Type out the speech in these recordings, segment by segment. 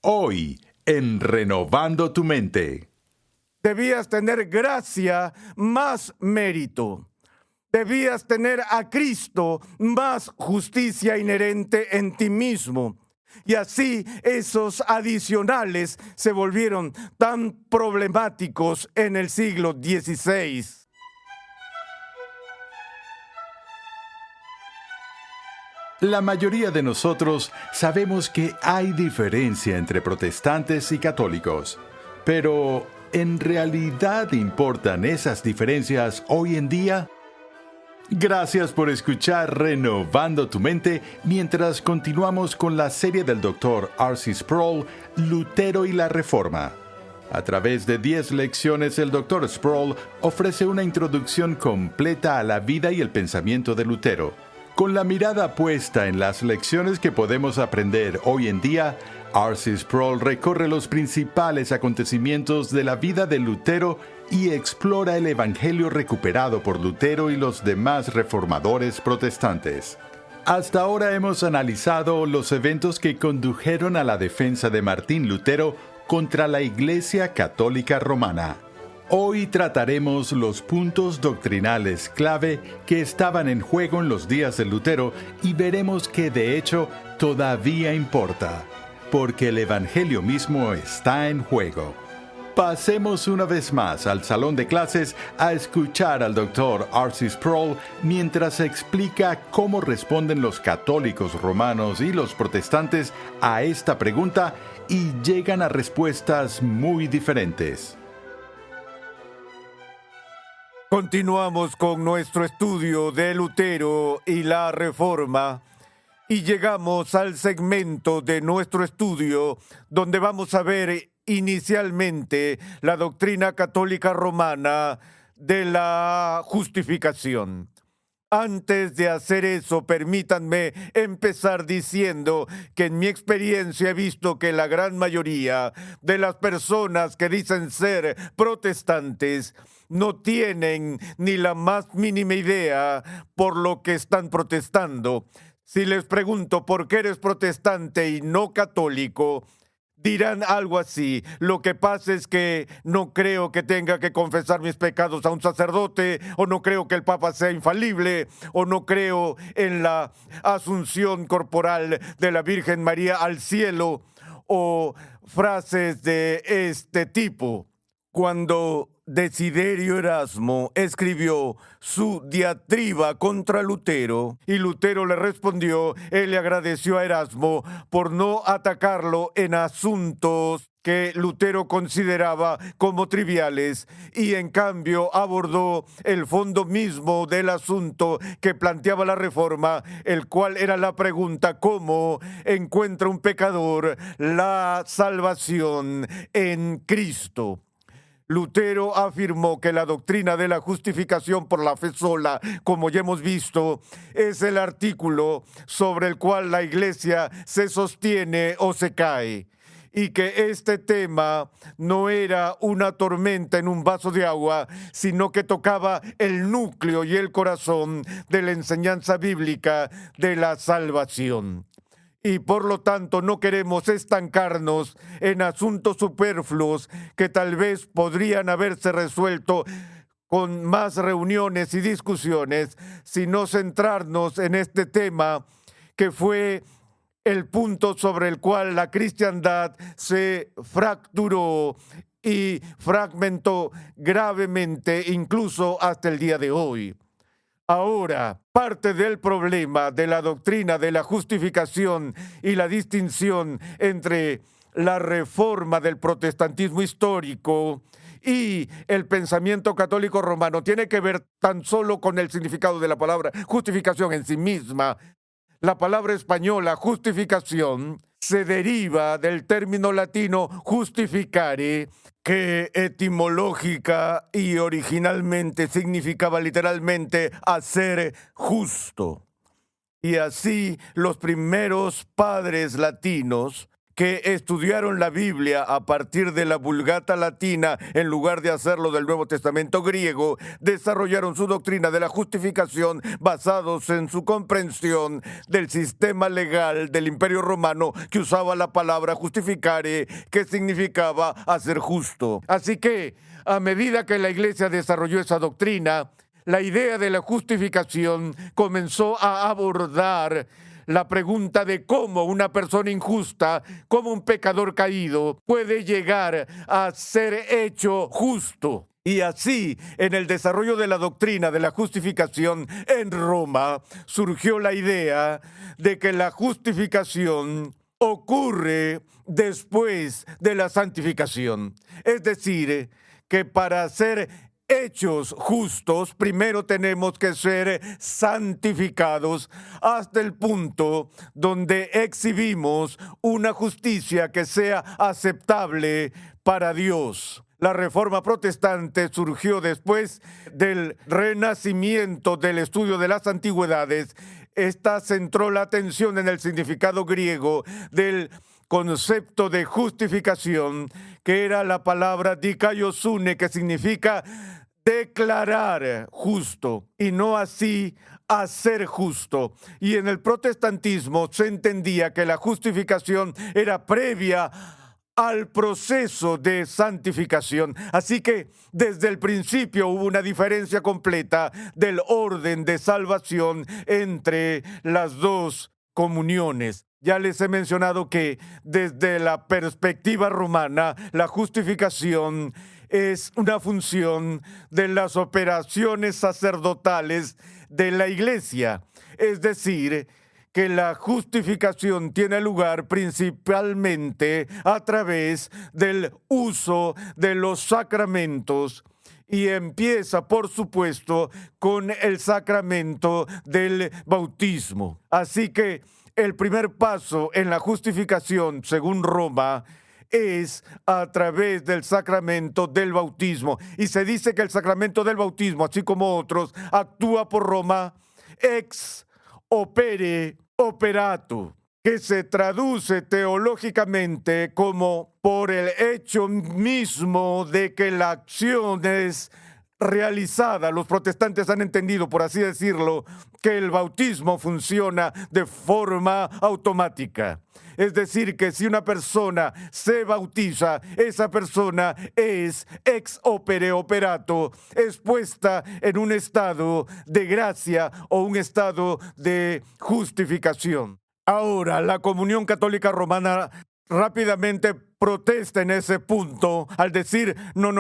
Hoy, en Renovando tu Mente. Debías tener gracia más mérito. Debías tener a Cristo más justicia inherente en ti mismo. Y así esos adicionales se volvieron tan problemáticos en el siglo XVI. La mayoría de nosotros sabemos que hay diferencia entre protestantes y católicos. Pero, ¿en realidad importan esas diferencias hoy en día? Gracias por escuchar Renovando tu Mente mientras continuamos con la serie del Dr. R.C. Sproul, Lutero y la Reforma. A través de 10 lecciones, el Dr. Sproul ofrece una introducción completa a la vida y el pensamiento de Lutero. Con la mirada puesta en las lecciones que podemos aprender hoy en día, R.C. Sproul recorre los principales acontecimientos de la vida de Lutero y explora el Evangelio recuperado por Lutero y los demás reformadores protestantes. Hasta ahora hemos analizado los eventos que condujeron a la defensa de Martín Lutero contra la Iglesia Católica Romana. Hoy trataremos los puntos doctrinales clave que estaban en juego en los días de Lutero y veremos que de hecho todavía importa, porque el Evangelio mismo está en juego. Pasemos una vez más al salón de clases a escuchar al Dr. R.C. Sproul mientras explica cómo responden los católicos romanos y los protestantes a esta pregunta y llegan a respuestas muy diferentes. Continuamos con nuestro estudio de Lutero y la Reforma y llegamos al segmento de nuestro estudio donde vamos a ver inicialmente la doctrina católica romana de la justificación. Antes de hacer eso, permítanme empezar diciendo que en mi experiencia he visto que la gran mayoría de las personas que dicen ser protestantes no tienen ni la más mínima idea por lo que están protestando. Si les pregunto por qué eres protestante y no católico, dirán algo así: lo que pasa es que no creo que tenga que confesar mis pecados a un sacerdote, o no creo que el Papa sea infalible, o no creo en la asunción corporal de la Virgen María al cielo, o frases de este tipo. Cuando Desiderio Erasmo escribió su diatriba contra Lutero y Lutero le respondió, él le agradeció a Erasmo por no atacarlo en asuntos que Lutero consideraba como triviales y en cambio abordó el fondo mismo del asunto que planteaba la Reforma, el cual era la pregunta: ¿cómo encuentra un pecador la salvación en Cristo? Lutero afirmó que la doctrina de la justificación por la fe sola, como ya hemos visto, es el artículo sobre el cual la Iglesia se sostiene o se cae, y que este tema no era una tormenta en un vaso de agua, sino que tocaba el núcleo y el corazón de la enseñanza bíblica de la salvación. Y por lo tanto no queremos estancarnos en asuntos superfluos que tal vez podrían haberse resuelto con más reuniones y discusiones, sino centrarnos en este tema que fue el punto sobre el cual la cristiandad se fracturó y fragmentó gravemente, incluso hasta el día de hoy. Ahora, parte del problema de la doctrina de la justificación y la distinción entre la reforma del protestantismo histórico y el pensamiento católico romano tiene que ver tan solo con el significado de la palabra justificación en sí misma. La palabra española justificación se deriva del término latino justificare, que etimológica y originalmente significaba literalmente hacer justo. Y así los primeros padres latinos que estudiaron la Biblia a partir de la Vulgata latina en lugar de hacerlo del Nuevo Testamento griego, desarrollaron su doctrina de la justificación basados en su comprensión del sistema legal del Imperio Romano, que usaba la palabra justificare, que significaba hacer justo. Así que, a medida que la Iglesia desarrolló esa doctrina, la idea de la justificación comenzó a abordar la pregunta de cómo una persona injusta, como un pecador caído, puede llegar a ser hecho justo. Y así, en el desarrollo de la doctrina de la justificación en Roma, surgió la idea de que la justificación ocurre después de la santificación. Es decir, que para ser hechos justos, primero tenemos que ser santificados hasta el punto donde exhibimos una justicia que sea aceptable para Dios. La Reforma Protestante surgió después del renacimiento del estudio de las antigüedades. Esta centró la atención en el significado griego del concepto de justificación, que era la palabra dikaiosune, que significa declarar justo y no así hacer justo. Y en el protestantismo se entendía que la justificación era previa al proceso de santificación. Así que desde el principio hubo una diferencia completa del orden de salvación entre las dos comuniones. Ya les he mencionado que desde la perspectiva romana, la justificación es una función de las operaciones sacerdotales de la Iglesia. Es decir, que la justificación tiene lugar principalmente a través del uso de los sacramentos y empieza, por supuesto, con el sacramento del bautismo. Así que el primer paso en la justificación, según Roma, es a través del sacramento del bautismo. Y se dice que el sacramento del bautismo, así como otros, actúa por Roma ex opere operato, que se traduce teológicamente como por el hecho mismo de que la acción es realizada. Los protestantes han entendido, por así decirlo, que el bautismo funciona de forma automática. Es decir, que si una persona se bautiza, esa persona es ex opere operato, es puesta en un estado de gracia o un estado de justificación. Ahora, la Comunión Católica Romana rápidamente protesta en ese punto al decir, no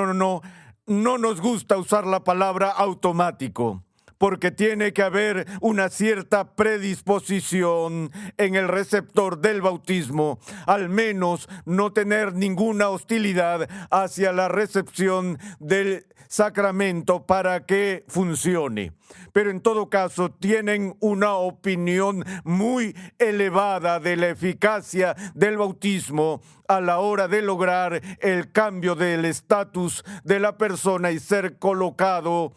nos gusta usar la palabra automático, porque tiene que haber una cierta predisposición en el receptor del bautismo, al menos no tener ninguna hostilidad hacia la recepción del sacramento para que funcione. Pero en todo caso tienen una opinión muy elevada de la eficacia del bautismo a la hora de lograr el cambio del estatus de la persona y ser colocado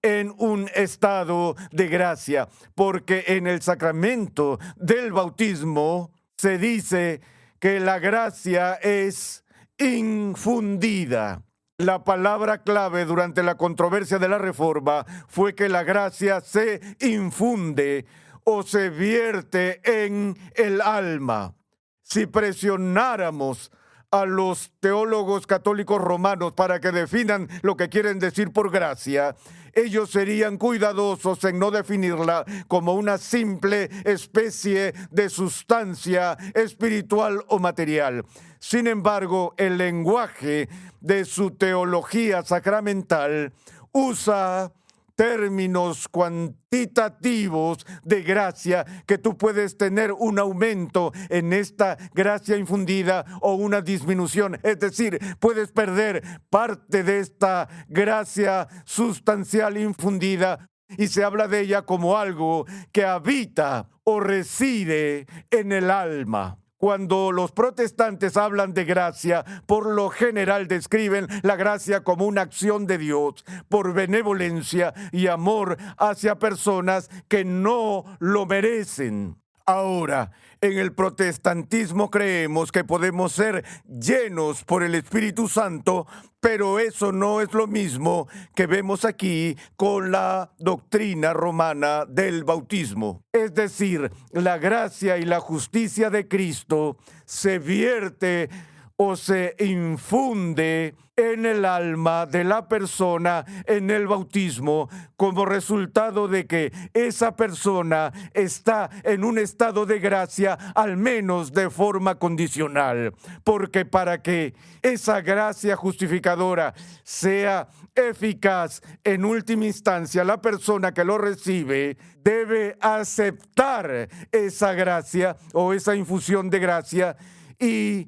en un estado de gracia, porque en el sacramento del bautismo se dice que la gracia es infundida. La palabra clave durante la controversia de la Reforma fue que la gracia se infunde o se vierte en el alma. Si presionáramos a los teólogos católicos romanos para que definan lo que quieren decir por gracia, ellos serían cuidadosos en no definirla como una simple especie de sustancia espiritual o material. Sin embargo, el lenguaje de su teología sacramental usa términos cuantitativos de gracia, que tú puedes tener un aumento en esta gracia infundida o una disminución. Es decir, puedes perder parte de esta gracia sustancial infundida y se habla de ella como algo que habita o reside en el alma. Cuando los protestantes hablan de gracia, por lo general describen la gracia como una acción de Dios por benevolencia y amor hacia personas que no lo merecen. Ahora, en el protestantismo creemos que podemos ser llenos por el Espíritu Santo, pero eso no es lo mismo que vemos aquí con la doctrina romana del bautismo. Es decir, la gracia y la justicia de Cristo se vierte o se infunde en el alma de la persona en el bautismo como resultado de que esa persona está en un estado de gracia, al menos de forma condicional. Porque para que esa gracia justificadora sea eficaz, en última instancia, la persona que lo recibe debe aceptar esa gracia o esa infusión de gracia y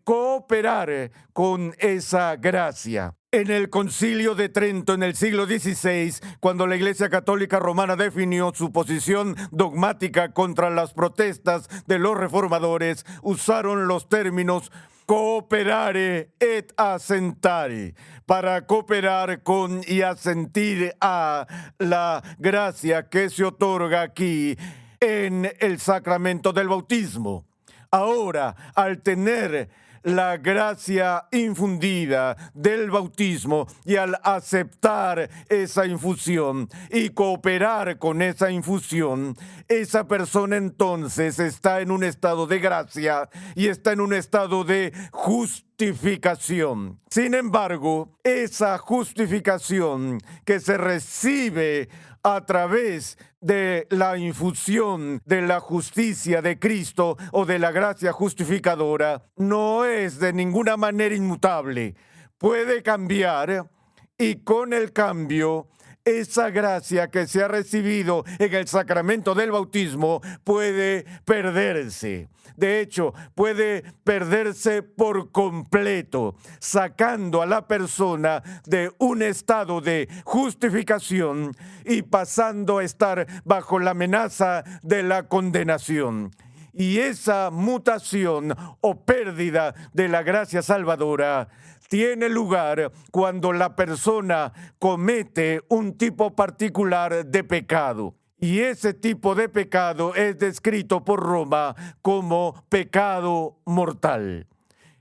cooperar con esa gracia. En el Concilio de Trento, en el siglo XVI, cuando la Iglesia Católica Romana definió su posición dogmática contra las protestas de los reformadores, usaron los términos cooperare et assentare, para cooperar con y asentir a la gracia que se otorga aquí en el sacramento del bautismo. Ahora, al tener la gracia infundida del bautismo y al aceptar esa infusión y cooperar con esa infusión, esa persona entonces está en un estado de gracia y está en un estado de justificación. Sin embargo, esa justificación que se recibe a través de la infusión de la justicia de Cristo o de la gracia justificadora no es de ninguna manera inmutable. Puede cambiar y con el cambio, esa gracia que se ha recibido en el sacramento del bautismo puede perderse. De hecho, puede perderse por completo, sacando a la persona de un estado de justificación y pasando a estar bajo la amenaza de la condenación. Y esa mutación o pérdida de la gracia salvadora tiene lugar cuando la persona comete un tipo particular de pecado. Y ese tipo de pecado es descrito por Roma como pecado mortal.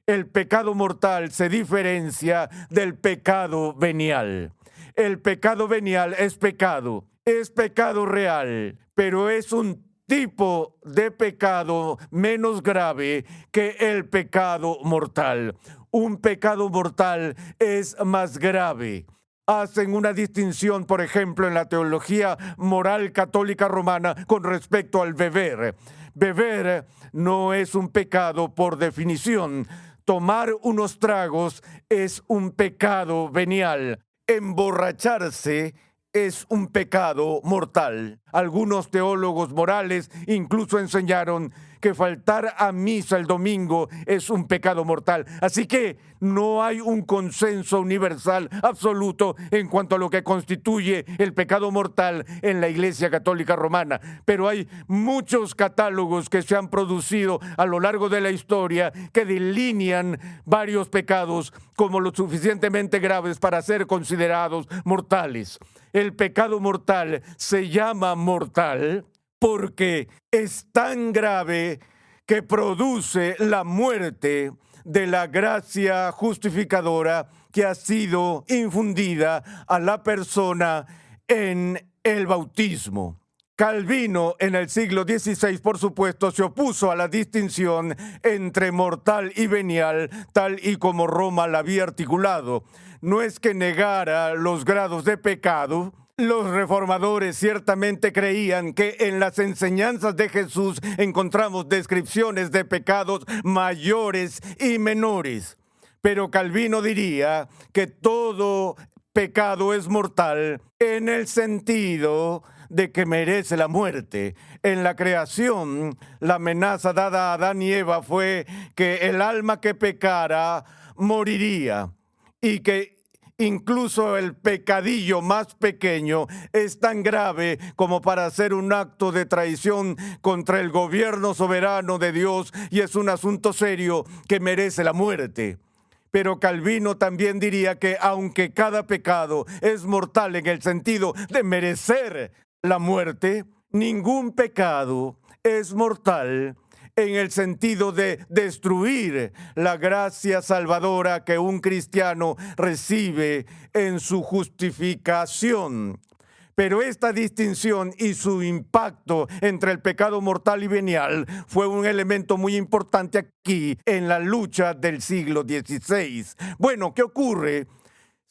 El pecado mortal se diferencia del pecado venial. El pecado venial es pecado real, pero es un tipo de pecado menos grave que el pecado mortal. Un pecado mortal es más grave. Hacen una distinción, por ejemplo, en la teología moral católica romana con respecto al beber. Beber no es un pecado por definición. Tomar unos tragos es un pecado venial. Emborracharse es un pecado mortal. Algunos teólogos morales incluso enseñaron que faltar a misa el domingo es un pecado mortal. Así que no hay un consenso universal absoluto en cuanto a lo que constituye el pecado mortal en la Iglesia Católica Romana. Pero hay muchos catálogos que se han producido a lo largo de la historia que delinean varios pecados como lo suficientemente graves para ser considerados mortales. El pecado mortal se llama mortal porque es tan grave que produce la muerte de la gracia justificadora que ha sido infundida a la persona en el bautismo. Calvino, en el siglo XVI, por supuesto, se opuso a la distinción entre mortal y venial, tal y como Roma la había articulado. No es que negara los grados de pecado. Los reformadores ciertamente creían que en las enseñanzas de Jesús encontramos descripciones de pecados mayores y menores. Pero Calvino diría que todo pecado es mortal en el sentido de que merece la muerte. En la creación, la amenaza dada a Adán y Eva fue que el alma que pecara moriría y que incluso el pecadillo más pequeño es tan grave como para hacer un acto de traición contra el gobierno soberano de Dios y es un asunto serio que merece la muerte. Pero Calvino también diría que aunque cada pecado es mortal en el sentido de merecer la muerte, ningún pecado es mortal en el sentido de destruir la gracia salvadora que un cristiano recibe en su justificación. Pero esta distinción y su impacto entre el pecado mortal y venial fue un elemento muy importante aquí en la lucha del siglo XVI. Bueno, ¿qué ocurre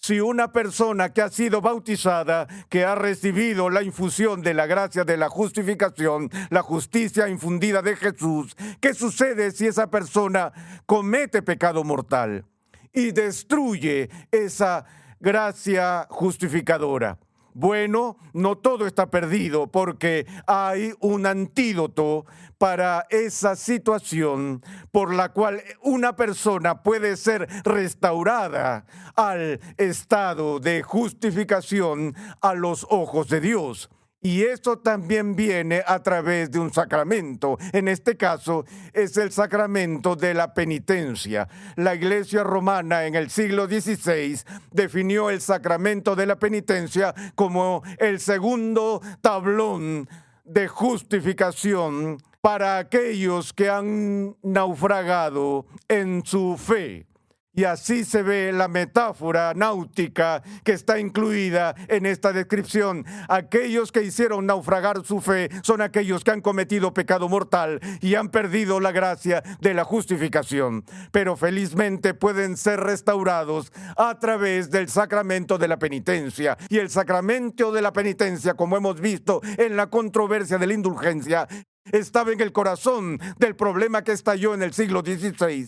si una persona que ha sido bautizada, que ha recibido la infusión de la gracia de la justificación, la justicia infundida de Jesús, qué sucede si esa persona comete pecado mortal y destruye esa gracia justificadora? Bueno, no todo está perdido porque hay un antídoto para esa situación por la cual una persona puede ser restaurada al estado de justificación a los ojos de Dios. Y eso también viene a través de un sacramento. En este caso es el sacramento de la penitencia. La Iglesia romana en el siglo XVI definió el sacramento de la penitencia como el segundo tablón de justificación para aquellos que han naufragado en su fe. Y así se ve la metáfora náutica que está incluida en esta descripción. Aquellos que hicieron naufragar su fe son aquellos que han cometido pecado mortal y han perdido la gracia de la justificación. Pero felizmente pueden ser restaurados a través del sacramento de la penitencia. Y el sacramento de la penitencia, como hemos visto en la controversia de la indulgencia, estaba en el corazón del problema que estalló en el siglo XVI.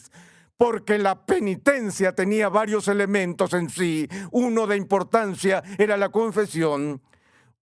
Porque la penitencia tenía varios elementos en sí. Uno de importancia era la confesión,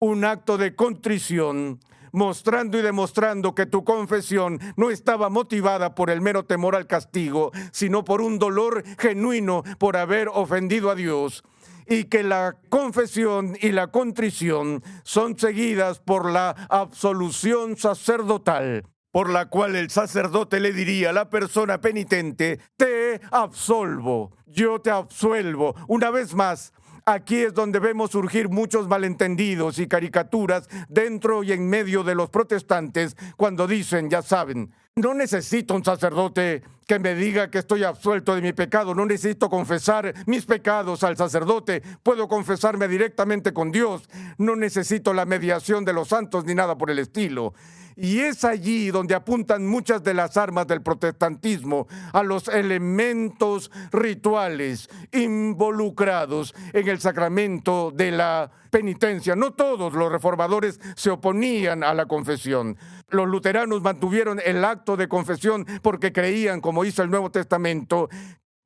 un acto de contrición, mostrando y demostrando que tu confesión no estaba motivada por el mero temor al castigo, sino por un dolor genuino por haber ofendido a Dios. Y que la confesión y la contrición son seguidas por la absolución sacerdotal, por la cual el sacerdote le diría a la persona penitente: te absolvo, yo te absuelvo. Una vez más, aquí es donde vemos surgir muchos malentendidos y caricaturas dentro y en medio de los protestantes cuando dicen, ya saben, no necesito un sacerdote que me diga que estoy absuelto de mi pecado, no necesito confesar mis pecados al sacerdote, puedo confesarme directamente con Dios, no necesito la mediación de los santos ni nada por el estilo. Y es allí donde apuntan muchas de las armas del protestantismo, a los elementos rituales involucrados en el sacramento de la penitencia. No todos los reformadores se oponían a la confesión. Los luteranos mantuvieron el acto de confesión porque creían, como dice el Nuevo Testamento,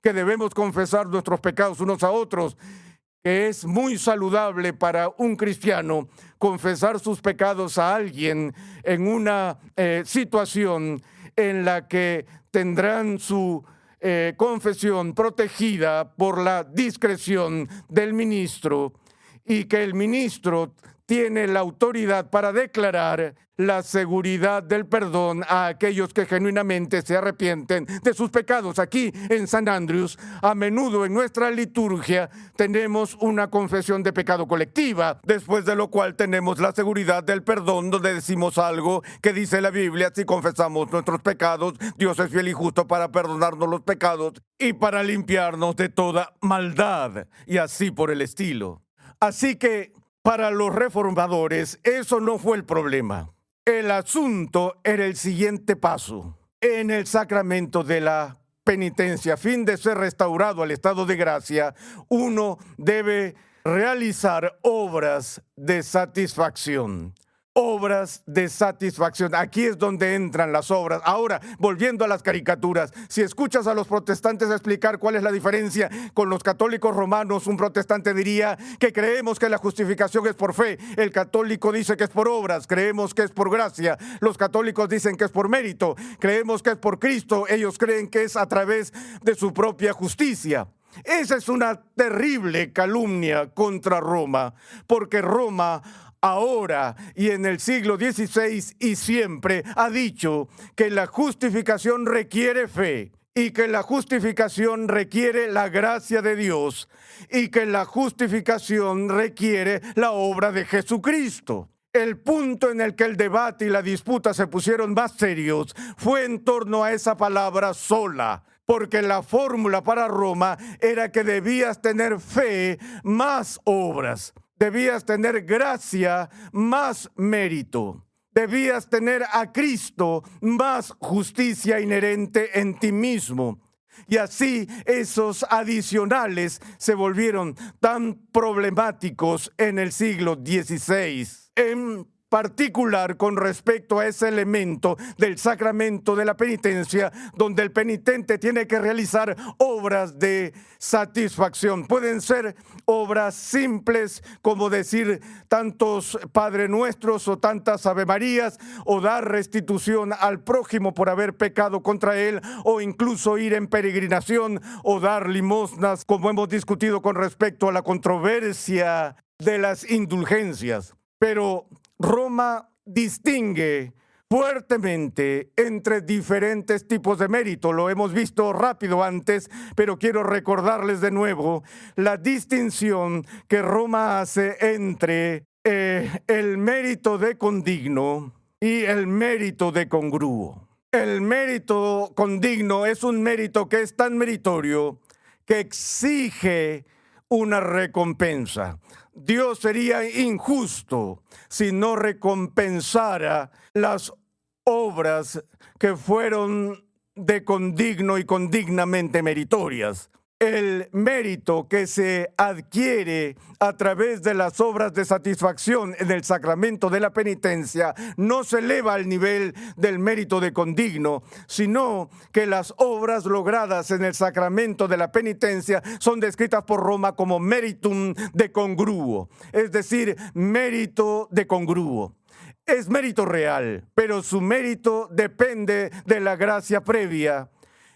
que debemos confesar nuestros pecados unos a otros, que es muy saludable para un cristiano confesar sus pecados a alguien en una situación en la que tendrán su confesión protegida por la discreción del ministro y que el ministro tiene la autoridad para declarar la seguridad del perdón a aquellos que genuinamente se arrepienten de sus pecados. Aquí en San Andrews, a menudo en nuestra liturgia, tenemos una confesión de pecado colectiva, después de lo cual tenemos la seguridad del perdón, donde decimos algo que dice la Biblia: si confesamos nuestros pecados, Dios es fiel y justo para perdonarnos los pecados y para limpiarnos de toda maldad, y así por el estilo. Así que para los reformadores eso no fue el problema. El asunto era el siguiente paso. En el sacramento de la penitencia, a fin de ser restaurado al estado de gracia, uno debe realizar obras de satisfacción. Obras de satisfacción. Aquí es donde entran las obras. Ahora, volviendo a las caricaturas, si escuchas a los protestantes explicar cuál es la diferencia con los católicos romanos, un protestante diría que creemos que la justificación es por fe. El católico dice que es por obras, creemos que es por gracia. Los católicos dicen que es por mérito, creemos que es por Cristo. Ellos creen que es a través de su propia justicia. Esa es una terrible calumnia contra Roma, porque Roma ahora y en el siglo XVI y siempre ha dicho que la justificación requiere fe y que la justificación requiere la gracia de Dios y que la justificación requiere la obra de Jesucristo. El punto en el que el debate y la disputa se pusieron más serios fue en torno a esa palabra sola, porque la fórmula para Roma era que debías tener fe más obras, debías tener gracia más mérito, debías tener a Cristo más justicia inherente en ti mismo. Y así esos adicionales se volvieron tan problemáticos en el siglo XVI. En particular con respecto a ese elemento del sacramento de la penitencia, donde el penitente tiene que realizar obras de satisfacción. Pueden ser obras simples, como decir tantos Padre Nuestros o tantas Ave Marías, o dar restitución al prójimo por haber pecado contra él, o incluso ir en peregrinación o dar limosnas, como hemos discutido con respecto a la controversia de las indulgencias. Pero Roma distingue fuertemente entre diferentes tipos de mérito. Lo hemos visto rápido antes, pero quiero recordarles de nuevo la distinción que Roma hace entre el mérito de condigno y el mérito de congruo. El mérito condigno es un mérito que es tan meritorio que exige una recompensa. Dios sería injusto si no recompensara las obras que fueron de condigno y condignamente meritorias. El mérito que se adquiere a través de las obras de satisfacción en el sacramento de la penitencia no se eleva al nivel del mérito de condigno, sino que las obras logradas en el sacramento de la penitencia son descritas por Roma como meritum de congruo, es decir, mérito de congruo. Es mérito real, pero su mérito depende de la gracia previa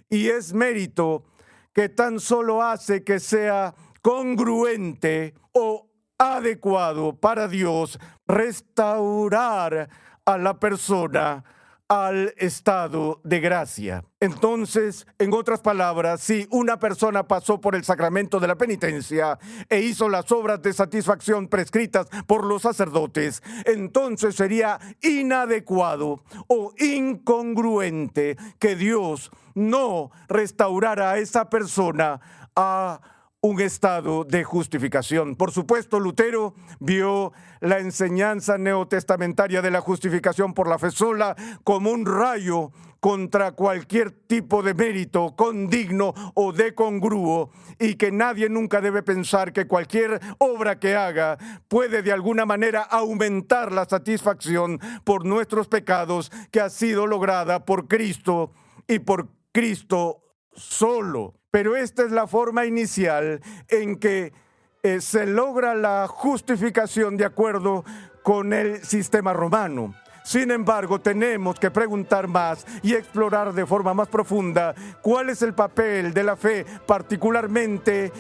y es mérito que tan solo hace que sea congruente o adecuado para Dios restaurar a la persona al estado de gracia. Entonces, en otras palabras, si una persona pasó por el sacramento de la penitencia e hizo las obras de satisfacción prescritas por los sacerdotes, entonces sería inadecuado o incongruente que Dios no restaurara a esa persona a un estado de justificación. Por supuesto, Lutero vio la enseñanza neotestamentaria de la justificación por la fe sola como un rayo contra cualquier tipo de mérito condigno o de congruo, y que nadie nunca debe pensar que cualquier obra que haga puede de alguna manera aumentar la satisfacción por nuestros pecados que ha sido lograda por Cristo y por Cristo solo. Pero esta es la forma inicial en que se logra la justificación de acuerdo con el sistema romano. Sin embargo, tenemos que preguntar más y explorar de forma más profunda cuál es el papel de la fe, particularmente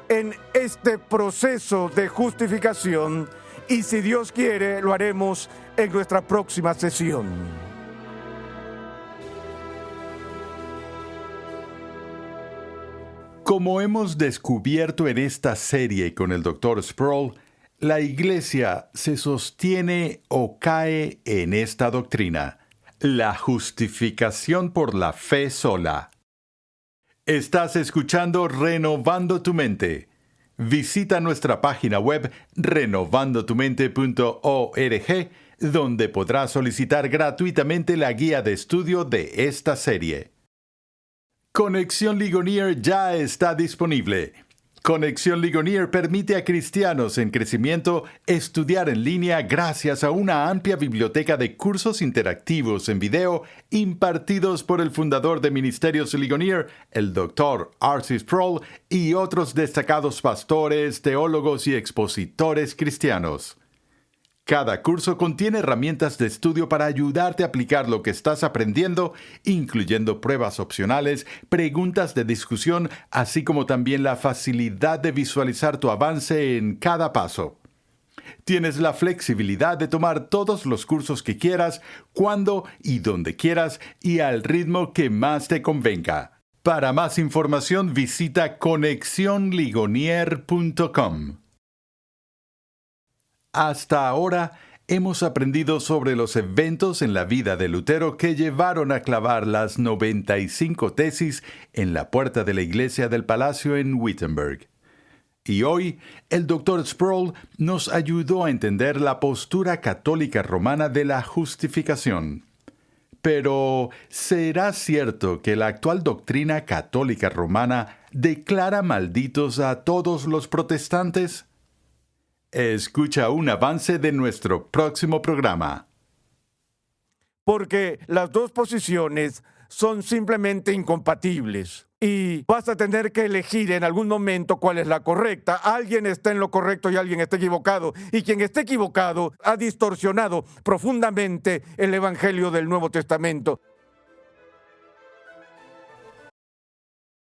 en este proceso de justificación, y si Dios quiere, lo haremos en nuestra próxima sesión. Como hemos descubierto en esta serie con el Dr. Sproul, la Iglesia se sostiene o cae en esta doctrina: la justificación por la fe sola. Estás escuchando Renovando tu Mente. Visita nuestra página web renovandotumente.org, donde podrás solicitar gratuitamente la guía de estudio de esta serie. Conexión Ligonier ya está disponible. Conexión Ligonier permite a cristianos en crecimiento estudiar en línea gracias a una amplia biblioteca de cursos interactivos en video impartidos por el fundador de Ministerios Ligonier, el Dr. R.C. Sproul, y otros destacados pastores, teólogos y expositores cristianos. Cada curso contiene herramientas de estudio para ayudarte a aplicar lo que estás aprendiendo, incluyendo pruebas opcionales, preguntas de discusión, así como también la facilidad de visualizar tu avance en cada paso. Tienes la flexibilidad de tomar todos los cursos que quieras, cuando y donde quieras, y al ritmo que más te convenga. Para más información, visita conexionligonier.com. Hasta ahora hemos aprendido sobre los eventos en la vida de Lutero que llevaron a clavar las 95 tesis en la puerta de la iglesia del palacio en Wittenberg. Y hoy, el Dr. Sproul nos ayudó a entender la postura católica romana de la justificación. Pero, ¿será cierto que la actual doctrina católica romana declara malditos a todos los protestantes? Escucha un avance de nuestro próximo programa. Porque las dos posiciones son simplemente incompatibles. Y vas a tener que elegir en algún momento cuál es la correcta. Alguien está en lo correcto y alguien está equivocado. Y quien esté equivocado ha distorsionado profundamente el Evangelio del Nuevo Testamento.